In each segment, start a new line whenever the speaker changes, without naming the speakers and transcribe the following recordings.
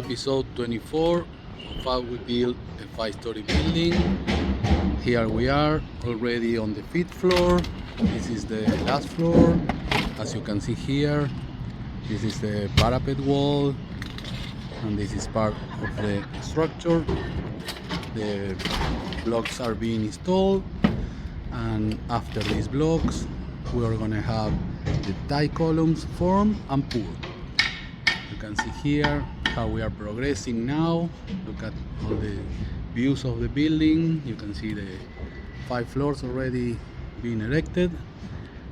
episode 24 of how we build a 5-story building. Here we are already on the 5th floor. This is the last floor. As you can see here, this is the parapet wall, and this is part of the structure. The blocks are being installed, and after these blocks we are going to have the tie columns form and pour. You can see here how we are progressing now. Look at all the views of the building. You can see the 5 floors already being erected,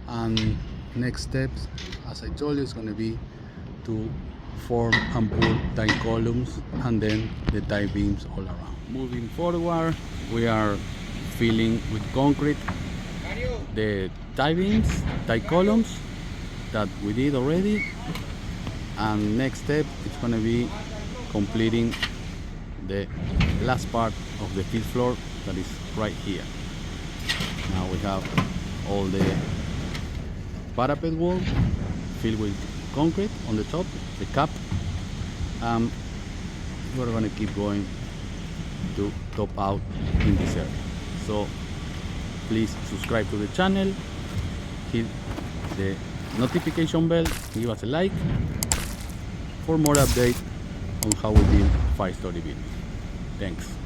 and next steps, as I told you, is going to be to form and pour tie columns and then the tie beams all around. Moving forward, we are filling with concrete the tie beams, tie columns that we did already, and next step is going to be completing the last part of the 5th floor, that is right here. Now we have all the parapet wall filled with concrete on the top, the cap. We're going to keep going to top out in this area. So please subscribe to the channel, hit the notification bell, give us a like for more updates on how we build 5-story buildings. Thanks.